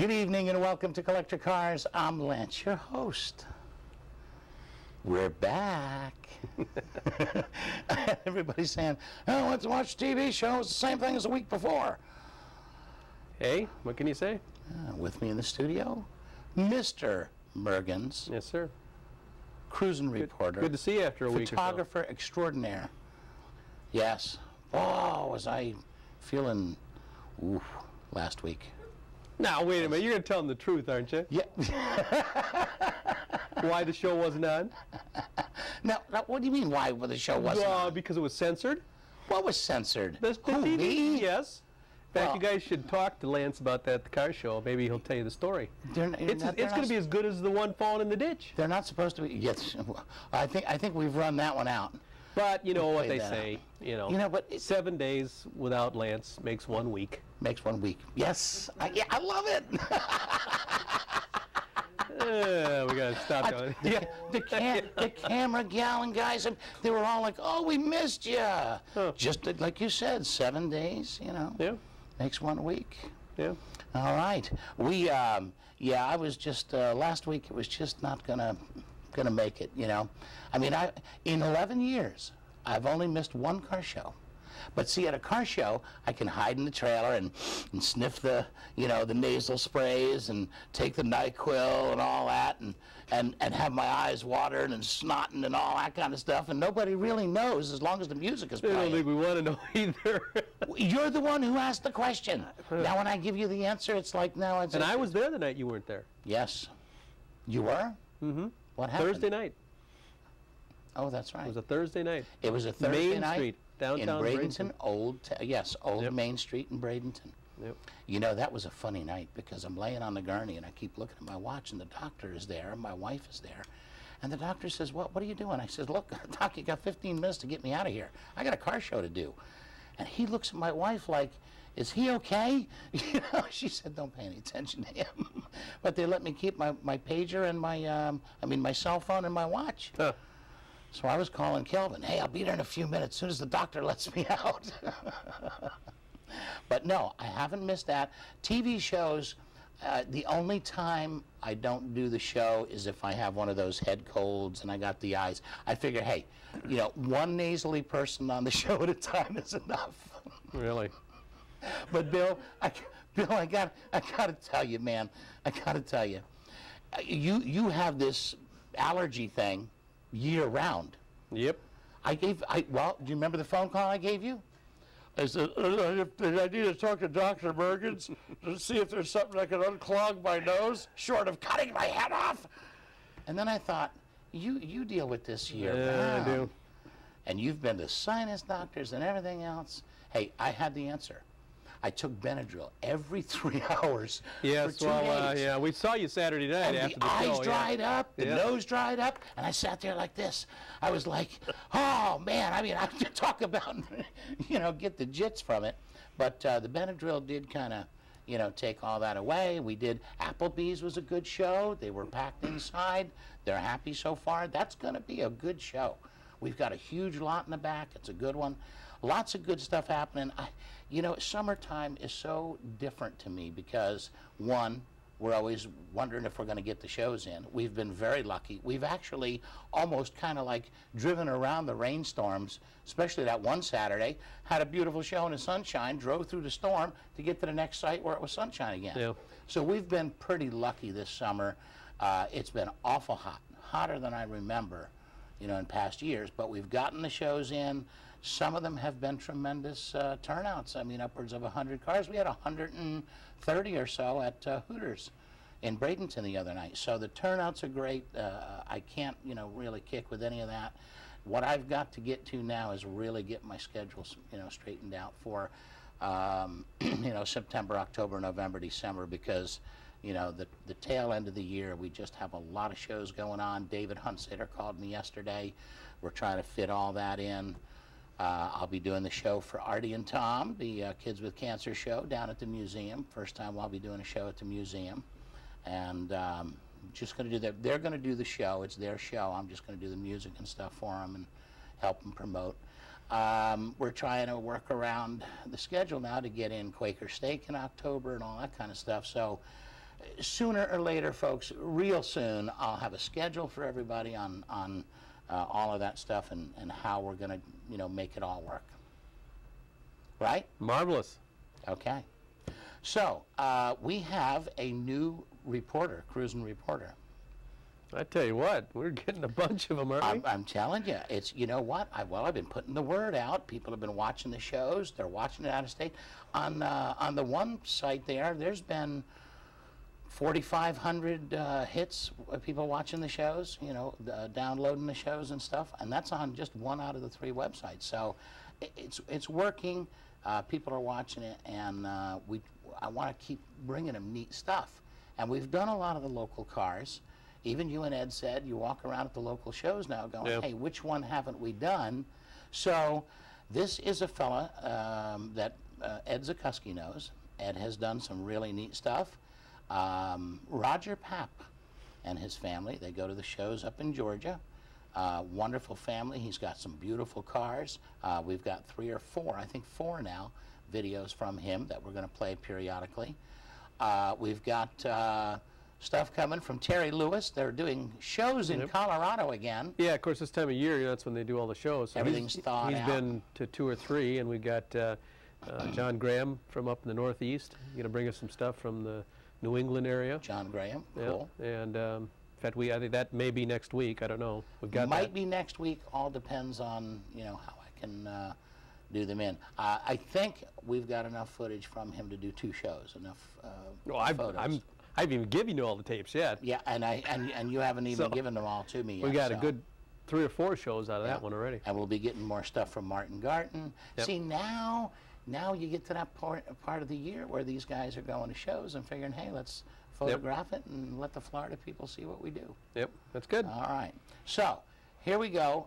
Good evening and welcome to Collector Cars. I'm Lance, your host. We're back. Everybody's saying, oh, let's watch the TV show. It's the same thing as the week before. Hey, what can you say? With me in the studio, Mr. Mergens. Yes, sir. Cruising reporter. Good to see you after a week or so. Photographer extraordinaire. Yes. Oh, was I feeling last week. Now, wait a minute. You're going to tell them the truth, aren't you? Yeah. Why the show wasn't on? Now, what do you mean, why the show wasn't on? Because it was censored. What was censored? The TV? Me? Yes. In fact, Well, you guys should talk to Lance about that at the car show. Maybe he'll tell you the story. It's going to be as good as the one falling in the ditch. They're not supposed to be. Yes, I think we've run that one out. But you know what they that say. You know, but 7 days without Lance makes 1 week. Makes 1 week. Yes, I love it. We got to stop going. The camera gal and guys, they were all like, "Oh, we missed you." Huh. Just like you said, 7 days. You know. Yeah. Makes 1 week. Yeah. All right. We I was just last week. It was just not gonna make it. You know. I mean, in 11 years, I've only missed 1 car show. But see, at a car show, I can hide in the trailer and sniff the nasal sprays and take the NyQuil and all that and have my eyes watered and snotting and all that kind of stuff. And nobody really knows as long as the music is playing. I don't think we want to know either. You're the one who asked the question. Now when I give you the answer, it's like, no, it's... And I was there the night you weren't there. Yes. You were? Mm-hmm. What happened? Thursday night. Oh, that's right. It was a Thursday night. It was a Thursday night. Main Street, downtown in Bradenton. Old Yep. Main Street in Bradenton. Yep. You know, that was a funny night because I'm laying on the gurney and I keep looking at my watch and the doctor is there and my wife is there. And the doctor says, what are you doing? I said, look, doc, you got 15 minutes to get me out of here. I got a car show to do. And he looks at my wife like, is he okay? You know, she said, don't pay any attention to him. But they let me keep my pager and my cell phone and my watch. Huh. So I was calling Kelvin, hey, I'll be there in a few minutes as soon as the doctor lets me out. But no, I haven't missed that. TV shows, the only time I don't do the show is if I have one of those head colds and I got the eyes. I figure, hey, you know, 1 nasally person on the show at a time is enough. Really? But Bill, I gotta tell you, man, I gotta tell you, you have this allergy thing year round. Yep. Well, do you remember the phone call I gave you? I said, I need to talk to Dr. Mergens to see if there's something that can unclog my nose, short of cutting my head off. And then I thought, you deal with this year round. I do. And you've been to sinus doctors and everything else. Hey, I had the answer. I took Benadryl every 3 hours Yes, for 2 well, days. yeah, we saw you Saturday night And after the the eyes show. dried up, the Yeah. nose dried up, and I sat there like this. I was like, oh, man, I mean, I could talk about, you know, get the jits from it. But the Benadryl did kind of, you know, take all that away. We did, Applebee's was a good show. They were packed inside. They're happy so far. That's going to be a good show. We've got a huge lot in the back. It's a good one. Lots of good stuff happening. You know, summertime is so different to me because, one, we're always wondering if we're going to get the shows in. We've been very lucky. We've actually almost kind of like driven around the rainstorms, especially that one Saturday, had a beautiful show in the sunshine, drove through the storm to get to the next site where it was sunshine again. Yeah. So we've been pretty lucky this summer. It's been awful hot, hotter than I remember, you know, in past years, but we've gotten the shows in. Some of them have been tremendous turnouts. I mean, upwards of 100 cars. We had 130 or so at Hooters in Bradenton the other night. So the turnouts are great. I can't, you know, really kick with any of that. What I've got to get to now is really get my schedule, you know, straightened out for, you know, September, October, November, December, because, you know, the tail end of the year, we just have a lot of shows going on. David Hunsater called me yesterday. We're trying to fit all that in. I'll be doing the show for Artie and Tom, the Kids with Cancer show down at the museum. First time I'll be doing a show at the museum. And just going to do that. They're going to do the show. It's their show. I'm just going to do the music and stuff for them and help them promote. We're trying to work around the schedule now to get in Quaker Steak in October and all that kind of stuff. So sooner or later, folks, real soon, I'll have a schedule for everybody on all of that stuff and how we're going to, you know, make it all work. Right? Marvelous. Okay. So, we have a new reporter, cruising reporter. I tell you what, we're getting a bunch of them, aren't we? I'm telling you, it's, you know what, I've been putting the word out. People have been watching the shows. They're watching it out of state. On the one site there's been 4,500 hits of people watching the shows, you know, downloading the shows and stuff, and that's on just one out of the 3 websites. So it's working. People are watching it, and I want to keep bringing them neat stuff. And we've done a lot of the local cars. Even you and Ed said you walk around at the local shows now going, yeah. Hey, which one haven't we done? So this is a fella that Ed Zukuski knows. Ed has done some really neat stuff. Roger Papp and his family, they go to the shows up in Georgia. Wonderful family. He's got some beautiful cars. We've got 3 or 4, I think 4 now, videos from him that we're going to play periodically. We've got stuff coming from Terry Lewis. They're doing shows in Colorado again. Yeah, of course, this time of year, that's when they do all the shows. So everything's thawed out. He's been to 2 or 3, and we got John Graham from up in the Northeast. He's going to bring us some stuff from the New England area. John Graham, cool. And in fact, I think that may be next week. I don't know. We've got Might be next week. All depends on, you know, how I can do them in. I think we've got enough footage from him to do 2 shows. Enough photos. I've even given you all the tapes yet. Yeah, and you haven't even given them all to me yet. We got a good 3 or 4 shows out of that one already. And we'll be getting more stuff from Martin Garten. Yep. See, now you get to that part of the year where these guys are going to shows and figuring, hey, let's photograph it and let the Florida people see what we do. Yep, that's good. All right. So, here we go.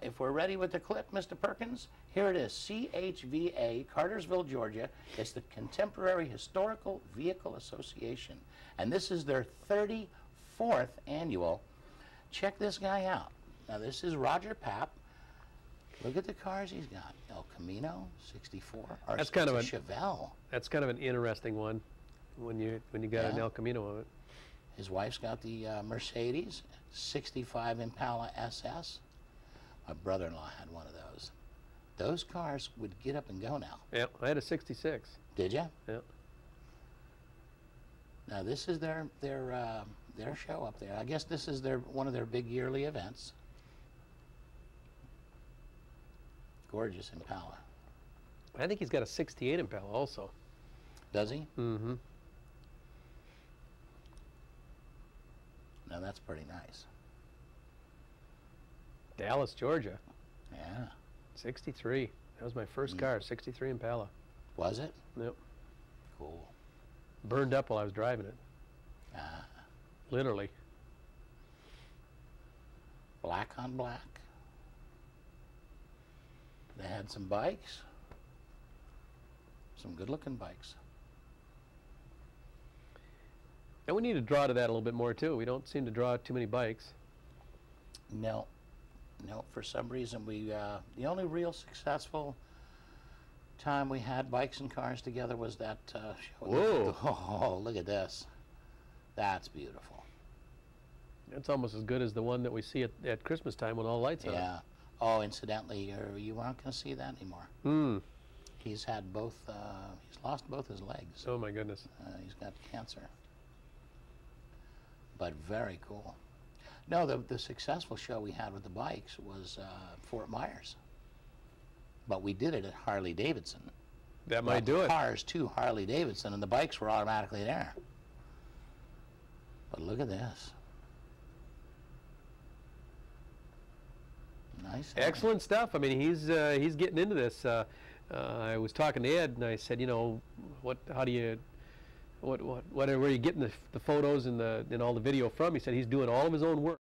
If we're ready with the clip, Mr. Perkins, here it is. CHVA, Cartersville, Georgia. It's the Contemporary Historical Vehicle Association. And this is their 34th annual. Check this guy out. Now, this is Roger Papp. Look at the cars he's got. El Camino, 64. Or that's kind of a Chevelle. That's kind of an interesting one when you got an El Camino of it. His wife's got the Mercedes 65 Impala SS. My brother-in-law had one of those. Those cars would get up and go now. Yeah, I had a 66. Did you? Yeah. Now this is their show up there. I guess this is one of their big yearly events. Gorgeous Impala. I think he's got a 68 Impala also. Does he? Mm-hmm. Now that's pretty nice. Dallas, Georgia. Yeah. 63. That was my first car, 63 Impala. Was it? Yep. Cool. Burned up while I was driving it. Literally. Black on black. They had some bikes. Some good-looking bikes. And we need to draw to that a little bit more, too. We don't seem to draw too many bikes. No. No, for some reason we, the only real successful time we had bikes and cars together was that show. Whoa. Oh, look at this. That's beautiful. It's almost as good as the one that we see at Christmas time when all the lights are on. Yeah. Oh, incidentally, you aren't going to see that anymore. Hmm. He's had both, he's lost both his legs. Oh, my goodness. He's got cancer. But very cool. No, the successful show we had with the bikes was Fort Myers. But we did it at Harley-Davidson. That might do it. Cars to Harley-Davidson, and the bikes were automatically there. But look at this. Nice. Excellent stuff. I mean, he's getting into this. I was talking to Ed, and I said, you know, where are you getting the photos and all the video from? He said he's doing all of his own work.